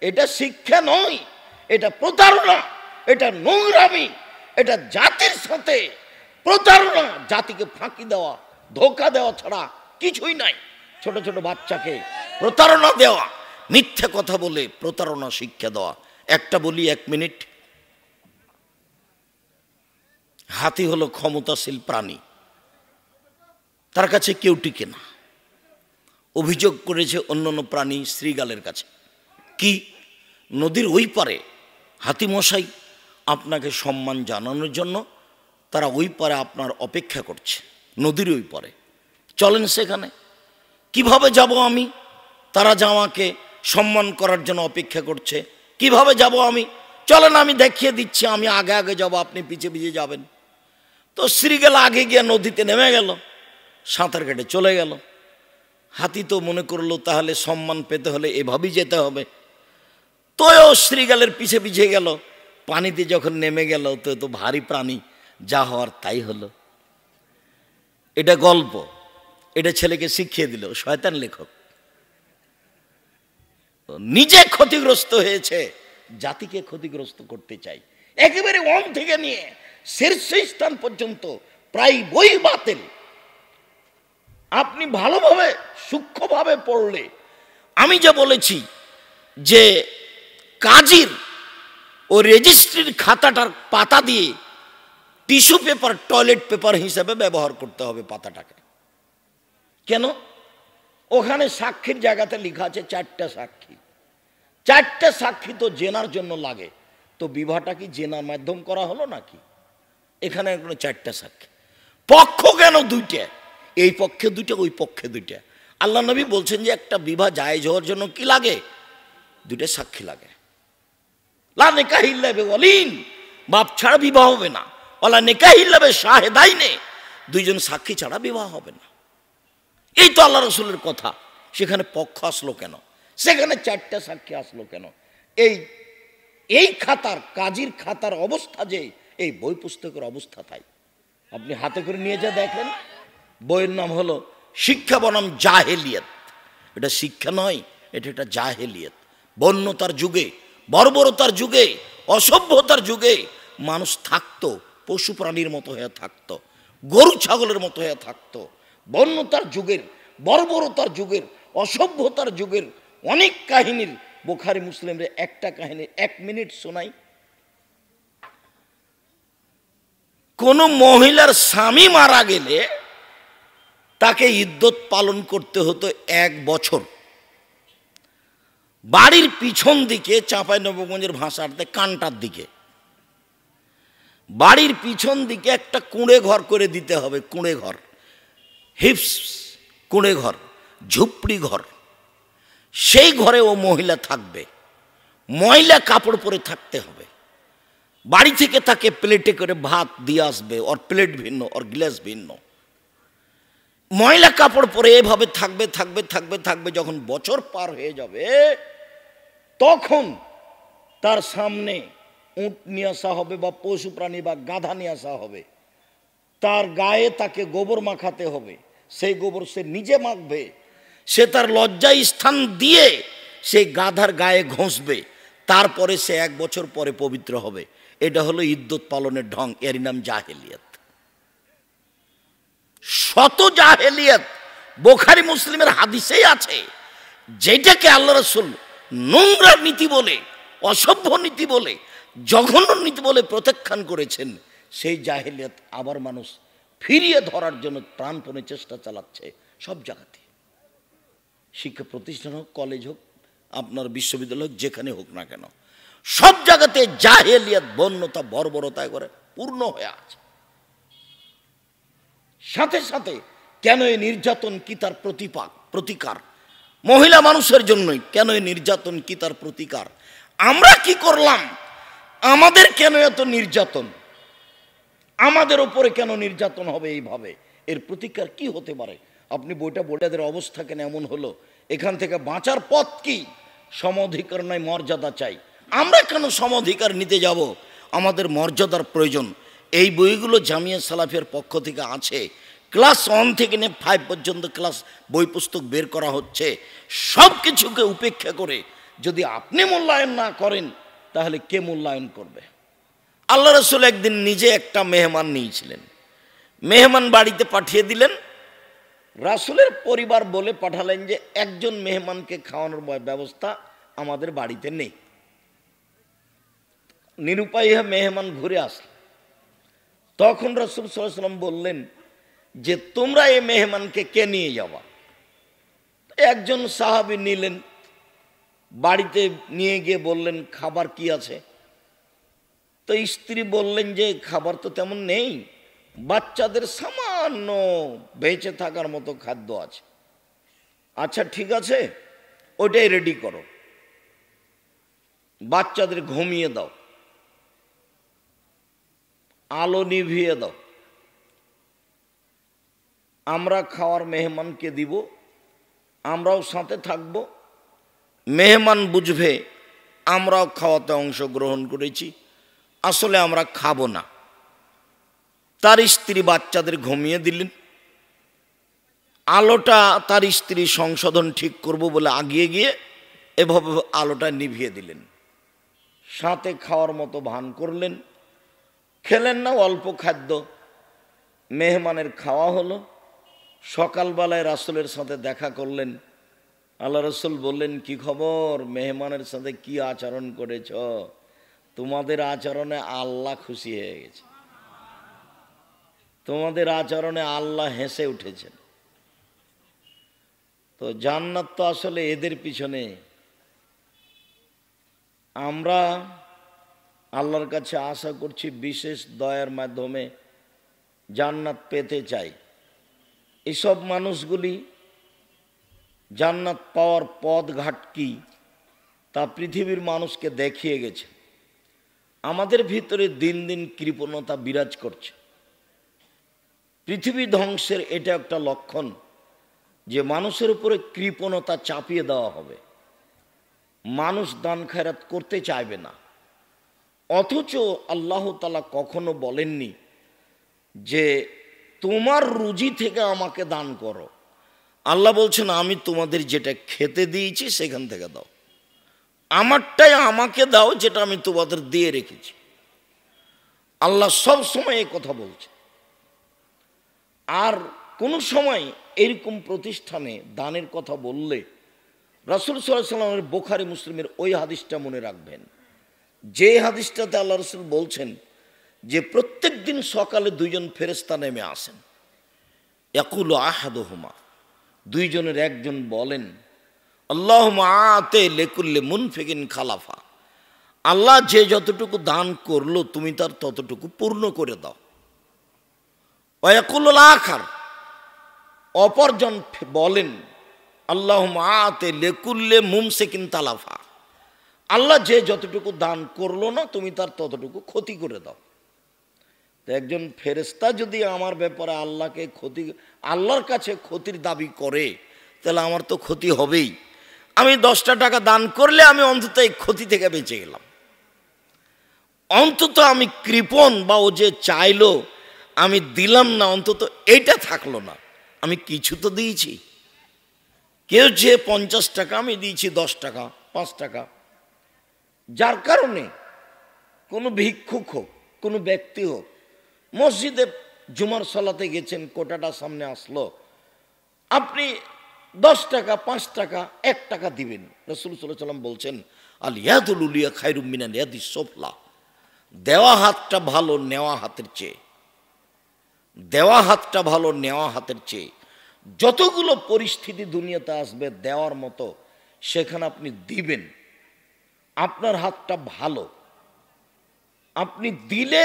এটা শিক্ষা নয়, এটা প্রতারণা, এটা নোংরামি, এটা জাতির সাথে প্রতারণা, জাতিকে ফাঁকি দেওয়া, ধোঁকা দেওয়া ছাড়া কিছুই নাই। ছোট ছোট বাচ্চাকে প্রতারণা দেওয়া, মিথ্যা কথা বলে প্রতারণা শিক্ষা দেওয়া। একটা বলি 1 মিনিট। হাতি হলো ক্ষমতাশীল প্রাণী, তার কাছে কেউ টিকে না। অভিযোগ করেছে অন্যান্য প্রাণী শৃগালের কাছে, কি নদীর ওই পারে হাতিমশাই আপনাকে সম্মান জানানোর জন্য তারা ওই পারে আপনার অপেক্ষা করছে, নদীর ওই পারে, চলেন সেখানে। কিভাবে যাব আমি? তারা যে আমাকে সম্মান করার জন্য অপেক্ষা করছে, কিভাবে যাব আমি? চলেন আমি দেখিয়ে দিচ্ছি, আমি আগে আগে যাব, আপনি পিছে পিছে যাবেন। তো শৃগাল আগে গিয়ে নদীতে নেমে গেল, সাঁতার কেটে চলে গেল। হাতি তো মনে করলো তাহলে সম্মান পেতে হলে এভাবেই যেতে হবে, তোও শৃগালের পিছে পিছে গেল। পানিতে যখন নেমে গেল তো তো ভারী প্রাণী, যা হওয়ার তাই হলো। এটা গল্প, এটা ছেলেকে শিখিয়ে দিল শয়তান লেখক। নিজে ক্ষতিগ্রস্ত হয়েছে, জাতিকে ক্ষতিগ্রস্ত করতে চাই। একেবারে ওম থেকে নিয়ে শীর্ষস্থান পর্যন্ত প্রায় বই বাতিল। আপনি ভালোভাবে সূক্ষ্মভাবে পড়লে, আমি যে বলেছি যে কাজীর ও রেজিস্ট্রির খাতাটার পাতা দিয়ে টিস্যু পেপার, টয়লেট পেপার হিসাবে ব্যবহার করতে হবে পাতাটাকে। কেন? ওখানে সাক্ষীর জায়গাতে লেখা আছে 4টা সাক্ষী। 4টা সাক্ষী তো জেনার জন্য লাগে, তো বিবাহটা কি জেনার মাধ্যম করা হলো নাকি? এখানে 4টা সাক্ষী। পক্ষ কেন 2টা? এই পক্ষে 2টা, ওই পক্ষে 2টা। আল্লাহ নবী বলছেন যে একটা বিবাহ জায়েজ হওয়ার জন্য কি লাগে? 2টা সাক্ষী লাগে। লা নিকাহ ইল্লা বিওয়ালিন, বাপ ছাড়া বিবাহ হবে না। ওয়ালা নিকাহ ইল্লা বিশাহিদাইনে, 2জন সাক্ষী ছাড়া বিবাহ হবে না। এই তো আল্লাহ রসুলের কথা। সেখানে পক্ষ আসলো কেন? সেখানে 4টা সাক্ষী আসলো কেন? এই খাতার, কাজীর খাতার অবস্থা যে এই বই পুস্তকের অবস্থা তাই। আপনি হাতে করে নিয়ে যা দেখেন, বইয়ের নাম হলো শিক্ষা বনাম জাহেলিয়াত। এটা শিক্ষা নয়, এটা একটা জাহেলিয়াত। বন্যতার যুগে, বর্বরতার যুগে, অসভ্যতার যুগে মানুষ থাকতো পশু প্রাণীর মতো হয়ে থাকতো, গরু ছাগলের মতো হয়ে থাকতো। বন্যতার যুগের, বর্বরতার যুগের, অসভ্যতার যুগের অনেক কাহিনীর বুখারী মুসলিমের একটা কাহিনী 1 মিনিট শোনাই। কোন মহিলার স্বামী মারা গেলে তাকে ইদ্যত পালন করতে হতো 1 বছর। বাড়ির পিছন দিকে, চাঁপাইনবাবগঞ্জের ভাষাতে কানটার দিকে, বাড়ির পিছন দিকে একটা কুঁড়ে ঘর করে দিতে হবে। কুঁড়ে ঘর, হিপস কুঁড়ে ঘর, ঝুপড়ি ঘর। সেই ঘরে ও মহিলা থাকবে, ময়লা কাপড় পরে থাকতে হবে। বাড়ি থেকে তাকে প্লেটে করে ভাত দিয়ে আসবে, ওর প্লেট ভিন্ন, ওর গ্লাস ভিন্ন। ময়লা কাপড় পরে এভাবে থাকবে থাকবে থাকবে থাকবে। যখন বছর পার হয়ে যাবে তখন তার সামনে উট নিয়ে আসা হবে, বা পশু প্রাণী বা গাধা নিয়ে আসা হবে। তার গায়ে তাকে গোবর মাখাতে হবে, সেই গোবর সে নিজে মাখবে। সে তার লজ্জায় স্থান দিয়ে সেই গাধার গায়ে ঘষবে, তারপরে সে 1 বছর পরে পবিত্র হবে। এটা হলো ইদ্যত পালনের ঢং, এর নাম জাহেলিয়াত। শত জাহেলিয়াত বুখারী মুসলিমের হাদিসেই আছে, যেটাকে আল্লাহ রাসূল নোংরা নীতি বলে, অসভ্য নীতি বলে, জঘন্য নীতি বলে প্রত্যাখ্যান করেছেন। সেই জাহেলিয়াত আবার মানুষ ফিরিয়ে ধরার জন্য প্রাণপণে চেষ্টা চালাচ্ছে সব জায়গাতে। শিক্ষা প্রতিষ্ঠান হোক, কলেজ হোক, আপনার বিশ্ববিদ্যালয় হোক, যেখানে হোক না কেন, সব জায়গাতে জাহেলিয়াত, বন্যতা, বর্বরতা করে পূর্ণ হয়ে আছে। সাথে সাথে কেন এই নির্যাতন, কি তার প্রতিকার? মহিলা মানুষের জন্যই কেন এই নির্যাতন, কি তার প্রতিকার? আমরা কি করলাম? আমাদের কেন এত নির্যাতন? আমাদের উপরে কেন নির্যাতন হবে এইভাবে? এর প্রতিকার কি হতে পারে? আপনি বইটা বড়দের অবস্থা কেন এমন হলো? এখান থেকে বাঁচার পথ কি? সমঅধিকার নয়, মর্যাদা চাই। আমরা কেন সমঅধিকার নিতে যাব? আমাদের মর্যাদার প্রয়োজন। এই বইগুলো জামিয়া সালাফিয়ার পক্ষ থেকে আছে। ক্লাস 1 থেকে নিয়ে 5 পর্যন্ত ক্লাস বই পুস্তক বের করা হচ্ছে। সব কিছুকে উপেক্ষা করে যদি আপনি মূল্যায়ন না করেন তাহলে কে মূল্যায়ন করবে? আল্লাহ রসুল একদিন নিজে একটা মেহমান নিয়েছিলেন, মেহমান বাড়িতে পাঠিয়ে দিলেন। রাসূলের পরিবার বলে পাঠালেন যে একজন মেহমানকে খাওয়ানোর ব্যবস্থা আমাদের বাড়িতে নেই। নিরুপায় মেহমান ঘুরে আসল। তখন রাসূল সাল্লাল্লাহু আলাইহি ওয়াসাল্লাম বললেন যে তোমরা এই মেহমানকে কে নিয়ে যাবা? একজন সাহাবী নিলেন, বাড়িতে নিয়ে গিয়ে বললেন খাবার কি আছে? তো স্ত্রী বললেন যে খাবার তো তেমন নেই, বাচ্চাদের সামান্য বেঁচে থাকার মতো খাদ্য আছে। আচ্ছা ঠিক আছে, ওইটাই রেডি করো, বাচ্চাদের ঘুমিয়ে দাও, আলো নিভিয়ে দাও, আমরা খাওয়ার মেহমানকে দিব, আমরাও সাথে থাকব, মেহমান বুঝবে আমরাও খাওয়াতে অংশগ্রহণ করেছি, আসলে আমরা খাবো না। তার স্ত্রী বাচ্চাদের ঘুমিয়ে দিলেন। আলোটা তার স্ত্রী সংশোধন ঠিক করব বলে আগিয়ে গিয়ে এভাবে আলোটা নিভিয়ে দিলেন। সাথে খাওয়ার মতো ভান করলেন, খেলেন না, অল্প খাদ্য। মেহমানের খাওয়া হলো। সকালবেলায় রাসূলের সাথে দেখা করলেন। আল্লাহ রসুল বললেন কি খবর, মেহমানের সাথে কি আচরণ করেছ? তোমাদের আচরণে আল্লাহ খুশি হয়ে গেছে, তোমাদের আচরণে আল্লাহ হেসে উঠেছেন। তো জান্নাত তো আসলে এদের পিছনে। আমরা আল্লাহর কাছে আশা করছি বিশেষ দয়ার মাধ্যমে জান্নাত পেতে চাই। এসব মানুষগুলি জান্নাত পাওয়ার পথ ঘাট কি তা পৃথিবীর মানুষকে দেখিয়ে গেছে। আমাদের ভিতরে দিন দিন কৃপণতা বিরাজ করছে। পৃথিবী ধ্বংসের এটা একটা লক্ষণ যে মানুষের উপরে কৃপণতা চাপিয়ে দেওয়া হবে। মানুষ দান খয়রাত করতে চাইবে না, অথচ আল্লাহ তাআলা কখনো বলেননি যে তোমার রুজি থেকে আমাকে দান করো। আল্লাহ বলছেন আমি তোমাদের যেটা খেতে দিয়েছি সেখান থেকে দাও, আমারটাই আমাকে দাও যেটা আমি তোমাদের দিয়ে রেখেছি। আল্লাহ সব সময় এই কথা বলছে। আর কোন সময় এরকম প্রতিষ্ঠানে দানের কথা বললে রাসূল সাল্লাল্লাহু আলাইহি ওয়াসাল্লামের বুখারী মুসলিমের ওই হাদিসটা মনে রাখবেন, যে হাদিসটাতে আল্লাহ রাসূল বলছেন যে প্রত্যেক দিন সকালে দুইজন ফেরেশতা নেমে আসেন। ইয়াকুলু আহাদুহুমা, দুইজনের একজন বলেন আল্লাহুম্মা আতে লিকুল্লি মুনফিকিন খালাফা, আল্লাহ যে যতটুকু দান করলো তুমি তার ততটুকু পূর্ণ করে দাও। ওয়ায়াকুলুল আখার, অপরজন বলেন আল্লাহুম্মা আতে লিকুল্লি মুমসিকিন তালাফা, আল্লাহ যে যতটুকু দান করলো না তুমি তার ততটুকু ক্ষতি করে দাও। তো একজন ফেরেশতা যদি আমার ব্যাপারে আল্লাহর কাছে ক্ষতির দাবি করে তাহলে আমার তো ক্ষতি হবেই। আমি 10টা টাকা দান করলে আমি অন্তত এই ক্ষতি থেকে বেঁচে গেলাম। অন্তত আমি কৃপণ বা ও যে চাইলো আমি দিলাম না, অন্তত এইটা থাকলো না, আমি কিছু তো দিয়েছি। কেউ যে 50 টাকা আমি দিয়েছি 10 টাকা 5 টাকা, যার কারণে কোনো ভিক্ষুক হোক কোনো ব্যক্তি হোক মসজিদে জুমার সালাতে গেছেন, কোটাটা সামনে আসলো, আপনি 10 টাকা 5 টাকা 1 টাকা দিবেন। রাসূল সাল্লাল্লাহু আলাইহি ওয়াসাল্লাম বলছেন আল ইয়াদুল উলিয়া খায়রুম মিনাল ইয়াদিস সুফলা, দেওয়া হাতটা ভালো নেওয়া হাতের চেয়ে, দেওয়া হাতটা ভালো নেওয়া হাতের চেয়ে। যতগুলো পরিস্থিতি দুনিয়াতে আসবে দেওয়ার মতো সেখানে আপনি দিবেন, আপনার হাতটা ভালো, আপনি দিলে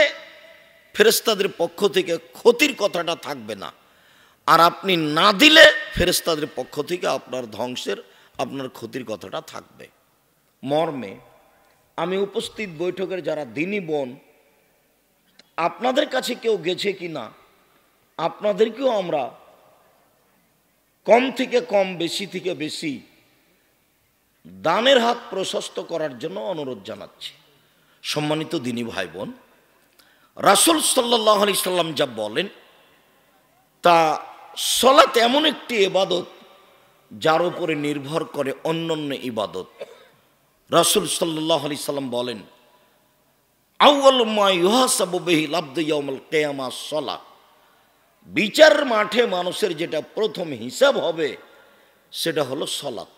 ফেরেশতাদের পক্ষ থেকে ক্ষতির কথাটা থাকবে না, আর আপনি না দিলে ফেরেশতাদের পক্ষ থেকে আপনার ধ্বংসের আপনার ক্ষতির কথাটা থাকবে। মর্মে আমি উপস্থিত বৈঠকের যারা দিনী বোন, আপনাদের কাছে কেউ গেছে কি না, আপনাদেরকেও আমরা কম থেকে কম বেশি থেকে বেশি দানের হাত প্রশস্ত করার জন্য অনুরোধ জানাচ্ছি। সম্মানিত দিনী ভাই বোন, রাসূল সাল্লাল্লাহু আলাইহি সাল্লাম যা বলেন তা সালাত এমন একটি ইবাদত যার উপরে নির্ভর করে অন্যান্য ইবাদত। রাসূল সাল্লাল্লাহু আলাইহি সাল্লাম বলেন, আউয়ালু মা ইউহাসাবু বিহিল আবদু ইয়াউমাল কিয়ামাহ সালাত। বিচার মাঠে মানুষের যেটা প্রথম হিসাব হবে সেটা হলো সালাত।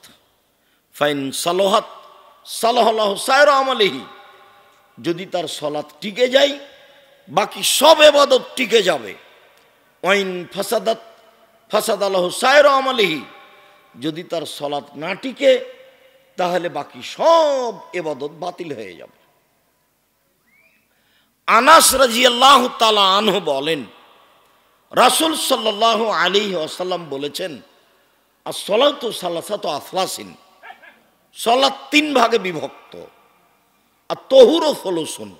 ফাইন সালাহাত সালাহাল্লাহু সায়রা আমালিহি, যদি তার সালাত টিকে যায় বাকি সব ইবাদত টিকে যাবে। ওয়াইন ফাসাদাত ফাসাদাল্লাহু সায়রা আমালিহি, যদি তার সালাত না টিকে তাহলে বাকি সব ইবাদত বাতিল হয়ে যাবে। আনাস রাদিয়াল্লাহু তাআলা আনহু বলেন, রাসূল সাল্লাল্লাহু আলাইহি ওয়াসাল্লাম বলেছেন, as-salatu salasatu aflasin, সালাত তিন ভাগে বিভক্ত। আর তহুরও ফলসুন,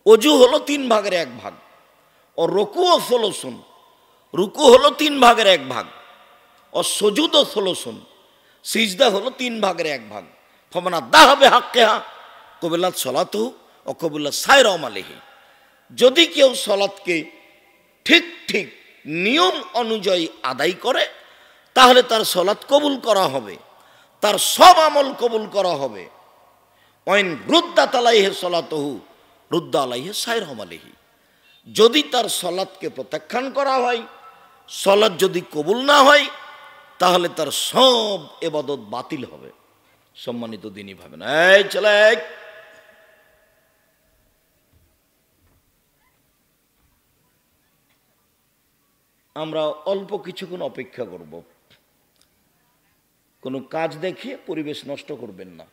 অজু হলো তিন ভাগের এক ভাগ। ও রুকুও ফলসুন, রুকু হলো তিন ভাগের এক ভাগ। ও সুজুদও ফলসুন, সিজদা হলো তিন ভাগের এক ভাগ। ফমানা দাহাবে হাক্কেহা কবিলাত সলাতু ও কবিলাত সায়রা আমালিহি, যদি কেউ সলাতকে ঠিক ঠিক নিয়ম অনুযায়ী আদায় করে তাহলে তার সলাত কবুল করা হবে, তার সব আমল কবুল করা হবে। ওয়াইন রুদ্দাত আলাইহি সলাতুহু রুদ্দা আলাইহি সায়রা আমালিহি, যদি তার সলাতকে প্রত্যাখ্যান করা হয়, সলাত যদি কবুল না হয় তাহলে তার সব ইবাদত বাতিল হবে। সম্মানিত দিনী ভাবেন, এই চলে আমরা অল্প কিছুক্ষণ অপেক্ষা করব। কোনো কাজ দেখে পরিবেশ নষ্ট করবেন না।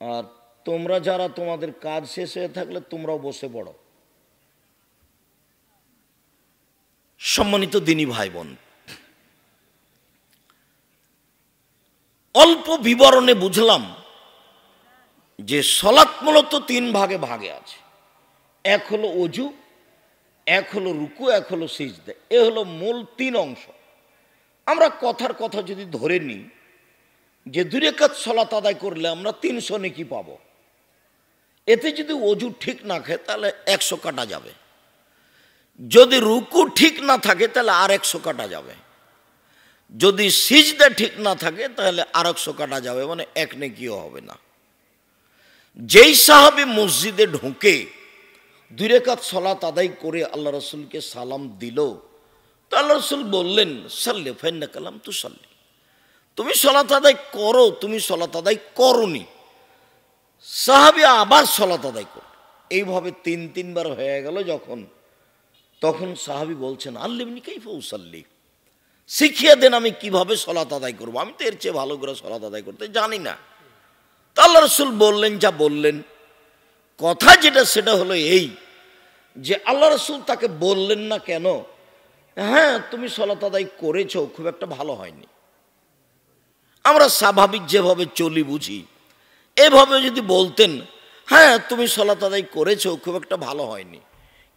আর তোমরা যারা তোমাদের কাজ শেষ হয়ে থাকলে তোমরাও বসে পড়ো। সম্মানিত দিনী ভাই বোন, অল্প বিবরণে বুঝলাম যে সালাত মূলত তিন ভাগে ভাগে আছে। এক হলো অজু, এক হলো রুকু, এক হলো সিজদা। এ হলো মূল তিন অংশ। আমরা কথার কথা যদি ধরে নিই যে 2 রাকাত সালাত আদায় করলে আমরা 300 নেকি পাবো, এতে যদি অজু ঠিক না থাকে তাহলে 100 কাটা যাবে, যদি রুকু ঠিক না থাকে তাহলে আর 100 কাটা যাবে, যদি সিজদা ঠিক না থাকে তাহলে আর 100 কাটা যাবে, মানে 1 নেকিও হবে না। যেই সাহাবী মসজিদে ঢুকে 2 রাকাত সালাত আদায় করে আল্লাহ রাসূলকে সালাম দিল, তো আল্লাহ রাসূল বললেন, সাল্লি ফাইন্নাকা লাম তুসাল্লি, তুমি সালাত আদায় করো, তুমি সালাত আদায় করোনি। সাহাবী আবার সালাত আদায় করো, এইভাবে 3 বার হয়ে গেল যখন, তখন সাহাবী বলছেন, আল্লিমনি কাইফা উসাল্লি, শিখিয়ে দেন আমি কিভাবে সালাত আদায় করব, আমি তো এর চেয়ে ভালো করে সালাত আদায় করতে জানি না। তো আল্লাহ রাসূল বললেন যা বললেন। কথা যেটা সেটা হলো এই যে আল্লাহ রাসূল তাকে বললেন না কেন, হ্যাঁ তুমি সালাত আদায় করেছো, খুব একটা ভালো হয়নি। আমরা স্বাভাবিক যেভাবে চলি বুঝি, এভাবে যদি বলতেন, হ্যাঁ তুমি সালাত আদায় করেছো, খুব একটা ভালো হয়নি,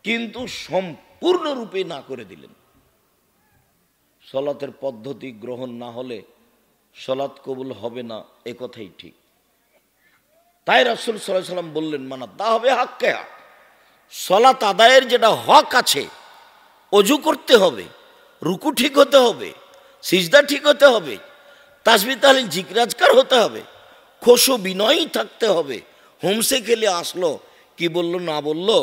কিন্তু সম্পূর্ণরূপে না করে দিলেন। সালাতের পদ্ধতি গ্রহণ না হলে সালাত কবুল হবে না, এ কথাই ঠিক। তাই রাসূল সাল্লাল্লাহু আলাইহি ওয়াসাল্লাম বললেন, মানা দাহাবে হাক্কেহা, সালাত আদায়ের যেটা হক আছে, অজু করতে হবে, রুকু ঠিক হতে হবে, সিজদা ঠিক হতে হবে, তাসবিহ তাহলিল জিকির আজকার হতে হবে, খুশু বিনয়ী থাকতে হবে। হোমসে খেলে আসলো, কি বললো না বললো,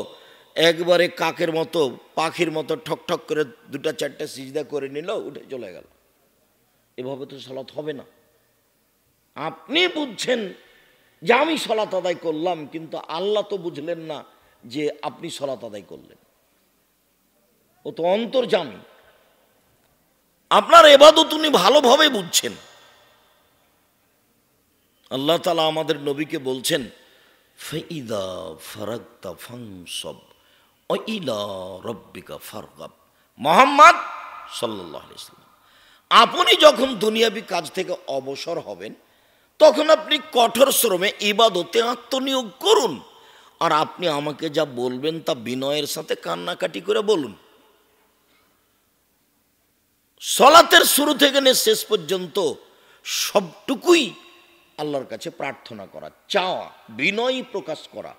একবারে কাকের মতো পাখির মতো ঠক ঠক করে 2-4টা সিজদা করে নিল, উঠে চলে গেল, এভাবে তো সালাত হবে না। আপনি বুঝছেন যে আমি সালাত আদায় করলাম, কিন্তু আল্লাহ তো বুঝলেন না যে আপনি সালাত আদায় করলেন, ও তো অন্তর্যামী। আপনার ইবাদত উনি ভালোভাবে বুঝছেন। আল্লাহ তাআলা আমাদের নবীকে বলছেন, ফাইদা ফারাগতা ফানসব ওয়া ইলা রাব্বিকা ফারগাব। মুহাম্মদ সাল্লাল্লাহু আলাইহি ওয়াসাল্লাম, আপনি যখন দুনিয়াবি কাজ থেকে অবসর হবেন তখন আপনি কঠোর শ্রমে ইবাদতে আত্মনিয়োগ করুন, আর আপনি আমাকে যা বলবেন তা বিনয়ের সাথে কান্নাকাটি করে বলুন। সালাতের শুরু থেকে নিয়ে শেষ পর্যন্ত সবটুকুই আল্লাহর কাছে প্রার্থনা করা, চাওয়া, বিনয় প্রকাশ করা।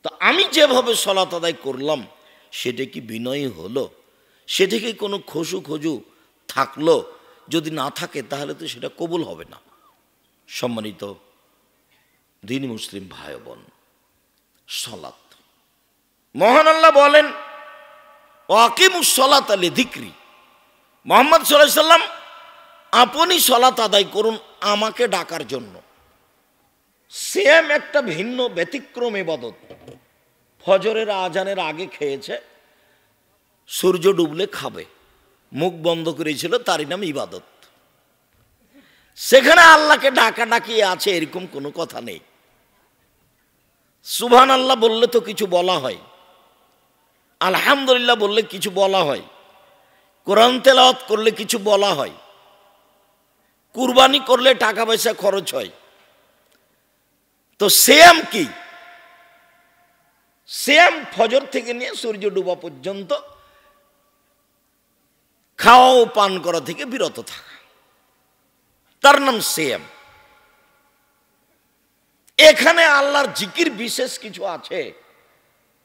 তো আমি যেভাবে সালাত আদায় করলাম সেটা কি বিনয় হলো? সেটা কি কোনো খসু খজু থাকলো? যদি না থাকে তাহলে তো সেটা কবুল হবে না। সম্মানিত দিনী মুসলিম ভাই বোন, সালাত, মহান আল্লাহ বলেন ওয়াকিমুস সালাতা লিযিকরি, মুহাম্মদ সাল্লাল্লাহু আলাইহি সাল্লাম আপনি সালাত আদায় করুন আমাকে ডাকার জন্য। সেম একটা ভিন্ন ব্যতিক্রম ইবাদত। ফজরের আজানের আগে খেয়েছে, সূর্য ডুবলে খাবে, মুখ বন্ধ করেছিল, তারই নাম ইবাদত। সেখানে আল্লাহকে ডাকাডাকি আছে এরকম কোনো কথা নেই। সুবহানাল্লাহ বললে তো কিছু বলা হয়, আলহামদুলিল্লাহ বললে কিছু বলা হয়, কোরআন তেলাওয়াত করলে কিছু বলা হয়, কুরবানি করলে টাকা পয়সা খরচ হয়। তো সেম কি? সেম ফজর থেকে নিয়ে সূর্য ডুবা পর্যন্ত খাওয়া ও পান করা থেকে বিরত থাকা, তার নাম সেম। এখানে আল্লাহর জিকির বিশেষ কিছু আছে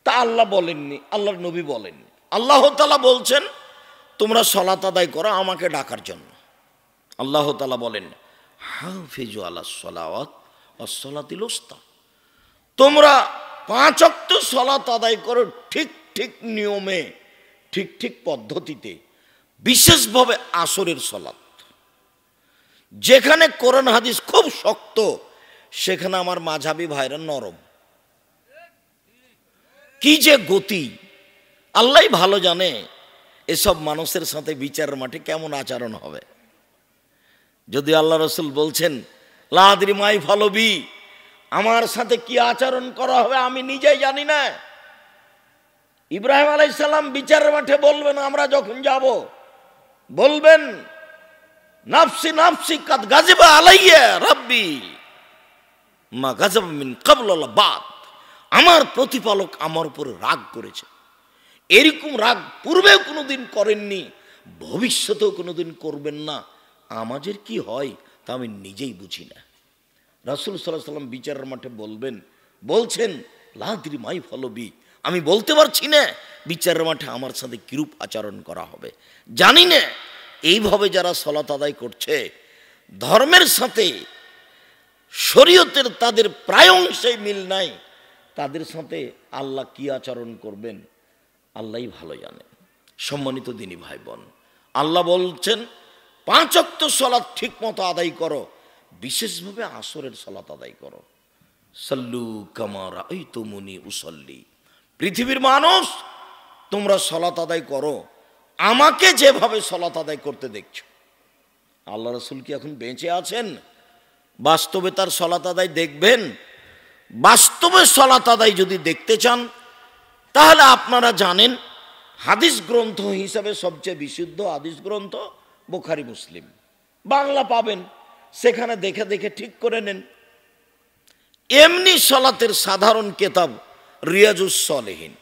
তা আল্লাহ বলেননি, আল্লাহর নবী বলেননি। আল্লাহ তাআলা বলছেন তোমরা সালাত আদায় করো আমাকে ডাকার জন্য। আল্লাহ তাআলা বলেন হাফিজু আলাস সালাওয়াত ওয়াস সালাতিল উস্তা, তোমরা 5 ওয়াক্ত সালাত আদায় করো ঠিক ঠিক নিয়মে, ঠিক ঠিক পদ্ধতিতে, বিশেষভাবে আসরের সালাত। যেখানে কোরআন হাদিস খুব শক্ত সেখানে আমার মাঝহাবি ভাইরা নরম। কি যে গতি, আল্লাহই ভালো জানে এসব মানুষের সাথে বিচারের মাঠে কেমন আচরণ হবে। যদি আল্লাহ রসুল বলছেন লা আদরি মা ইয়াফআলু বি, আমার সাথে কি আচরণ করা হবে আমি নিজেই জানি না। ইব্রাহিম আলাইহিস সালাম বিচারের মাঠে বলবেন, আমরা যখন যাব বলবেন নাফসি নাফসি কাদ গাযিবা আলাইয়া রাব্বি মা গাযাব মিন ক্বাবল ওয়ালা বাদ, আমার প্রতিপালক আমার উপর রাগ করেছে। এরকম রাগ পূর্বেও কোনোদিন করেননি, ভবিষ্যতেও কোনোদিন করবেন না। আমাদের কি হয় তা আমি নিজেই বুঝি না। রাসূল সাল্লাল্লাহু আলাইহি সাল্লাম বিচারের মাঠে বলছেন লা আদরি মা ইয়াফআলু বি, আমি বলতে পারছি না বিচারের মাঠে আমার সাথে কিরূপ আচরণ করা হবে, জানি না। এইভাবে যারা সালাত আদায় করছে, ধর্মের সাথে শরীয়তের তাদের প্রায় অংশেই মিল নাই, তাদের সাথে আল্লাহ কি আচরণ করবেন আল্লাহই ভালো জানেন। সম্মানিত দিনী ভাই বোন, আল্লাহ বলছেন 5 ওয়াক্ত সালাত ঠিক মতো আদায় করো, বিশেষভাবে আসরের সালাত আদায় করো। সাল্লু কামা রাআইতুমুনি উসাল্লি, পৃথিবীর মানুষ তোমরা সালাত আদায় করো আমাকে যেভাবে সালাত আদায় করতে দেখছো। আল্লাহ রাসূল কি এখন বেঁচে আছেন? বাস্তবে তার সালাত আদায় দেখবেন? বাস্তবে সালাত আদায় যদি দেখতে চান তাহলে আপনারা জানেন হাদিস গ্রন্থ হিসাবে সবচেয়ে বিশুদ্ধ হাদিস গ্রন্থ বুখারী মুসলিম, বাংলা পাবেন, সেখানে দেখে দেখে ঠিক করে নেন। এমনি সালাতের সাধারণ কিতাব রিয়াজুস সালেহিন,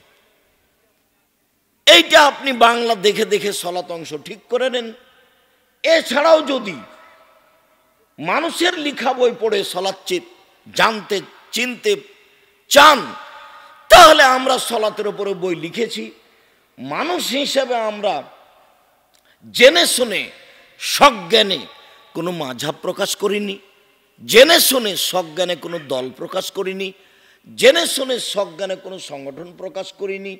এইটা আপনি বাংলা দেখে দেখে সালাত অংশ ঠিক করে নেন। এছাড়াও যদি মানুষের লেখা বই পড়ে সালাত জানতে চিনতে চান তাহলে আমরা সালাতের উপরে বই লিখেছি। মানুষ হিসেবে আমরা জেনে শুনে সজ্ঞানে কোনো মাঝহাব প্রকাশ করিনি, জেনে শুনে সজ্ঞানে কোনো দল প্রকাশ করিনি, জেনে শুনে সজ্ঞানে কোনো সংগঠন প্রকাশ করিনি।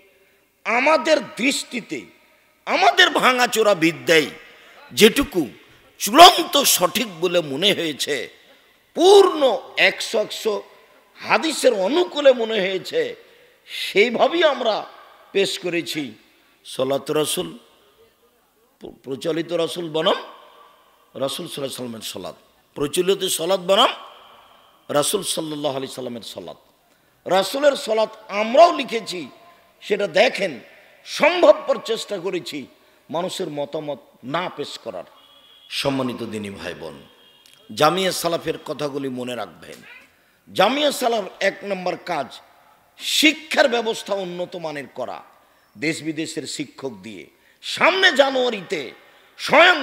আমাদের দৃষ্টিতে আমাদের ভাঙাচোরা বিদ্যায় যেটুকু চূড়ান্ত সঠিক বলে মনে হয়েছে, পূর্ণ 100 হাদিসের অনুকূলে মনে হয়েছে, সেইভাবেই আমরা পেশ করেছি। সালাত রাসূল, প্রচলিত রাসূল বনাম রাসূল সাল্লাল্লাহু আলাইহি সাল্লামের সালাত, প্রচলিত সালাত বনাম রাসূল সাল্লাল্লাহু আলাইহি সাল্লামের সালাত। রাসূলের সালাত আমরাও লিখেছি, সেটা দেখেন, সম্ভবপর চেষ্টা করেছি মানুষের মতামত না পেশ করার। সম্মানিত দিনী ভাই বোন, জামিয়া সালাফের কথাগুলি মনে রাখবেন। জামিয়া সালাফ 1 নম্বর কাজ শিক্ষার ব্যবস্থা উন্নত মানের করা, দেশ বিদেশের শিক্ষক দিয়ে। সামনে জানুয়ারিতে স্বয়ং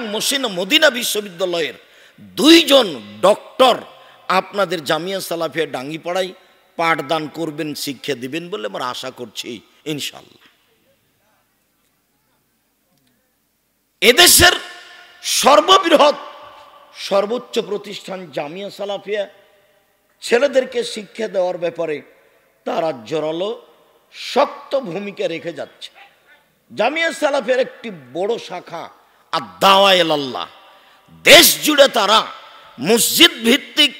মদিনা বিশ্ববিদ্যালয়ের 2 জন ডক্টর আপনাদের জামিয়া সালাফিয়া ডাঙ্গিপাড়ায় পাঠদান করবেন, শিক্ষা দিবেন বলে আমরা আশা করছি ইনশাআল্লাহ। এদেশের সর্ববৃহৎ সর্বোচ্চ প্রতিষ্ঠান জামিয়া সালাফিয়া ছেলেদেরকে শিক্ষা দেওয়ার ব্যাপারে তারা জোরালো শক্ত ভূমিকা রেখে যাচ্ছে। জামিয়া সালাফের একটি বড় শাখা আদ-দাওয়া ইলাল্লাহ, দেশ জুড়ে তারা মসজিদ ভিত্তিক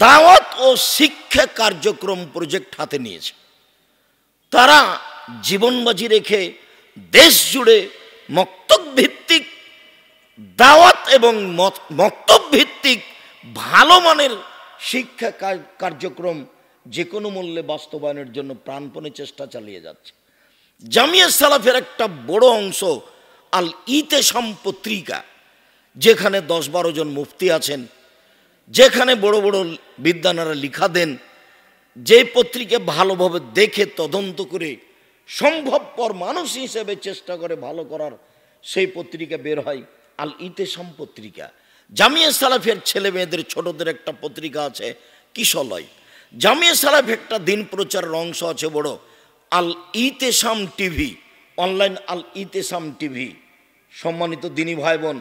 দাওয়াত ও শিক্ষা কার্যক্রম প্রজেক্ট হাতে নিয়েছে। তারা জীবনবাজি রেখে দেশ জুড়ে মক্তব ভিত্তিক দাওয়াত এবং মক্তব ভিত্তিক ভালো মানের শিক্ষা কার্যক্রম যে কোনো মূল্যে বাস্তবায়নের জন্য প্রাণপণে চেষ্টা চালিয়ে যাচ্ছে। জামিয়া সালাফের একটা বড় অংশ আল ইতেসাম পত্রিকা, যেখানে 10-12 জন মুফতি আছেন, যেখানে বড় বড় বিদ্বানেরা লিখা দেন, যে পত্রিকা ভালোভাবে দেখে তদন্ত করে সম্ভবপর মানুষ হিসেবে চেষ্টা করে ভালো করার, সেই পত্রিকা বের হয় আল ইতেসাম পত্রিকা। জামিয়া সালাফের ছেলে মেয়েদের ছোটদের একটা পত্রিকা আছে কিশলয়। জামিয়া সালাফ একটা দিন প্রচারের অংশ আছে বড় আল ইতেসাম টিভি, অনলাইন আল ইতেসাম টিভি। সম্মানিত দিনী ভাই বোন,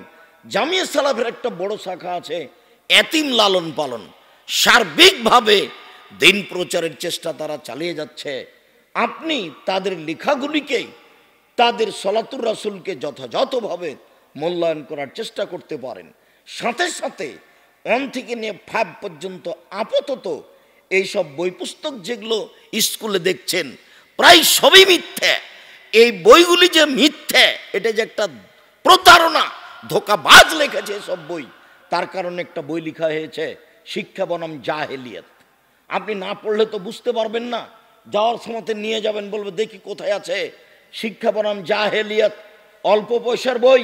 জামিয়া সালাফের একটা বড় শাখা আছে এতিম লালন পালন। সার্বিকভাবে দিন প্রচারের চেষ্টা তারা চালিয়ে যাচ্ছে। আপনি তাদের লেখাগুলিকে, তাদের সলাতুর রাসূলকে যথাযথভাবে মূল্যায়ন করার চেষ্টা করতে পারেন। সাথে সাথে 1 থেকে নিয়ে 5 পর্যন্ত আপাতত এইসব বই পুস্তক যেগুলো স্কুলে দেখছেন প্রায় সবই মিথ্যে। এই বইগুলি যে মিথ্যে, এটা যে একটা প্রতারণা, ধোঁকাবাজ লেখেছে সব বই। তার কারণে একটা বই লেখা হয়েছে শিক্ষা বনাম জাহেলিয়াত। আপনি না পড়লে তো বুঝতে পারবেন না। যাওয়ার সময় নিয়ে যাবেন, বলবে দেখি কোথায় আছে শিক্ষা বনাম জাহেলিয়াত, অল্প পয়সার বই।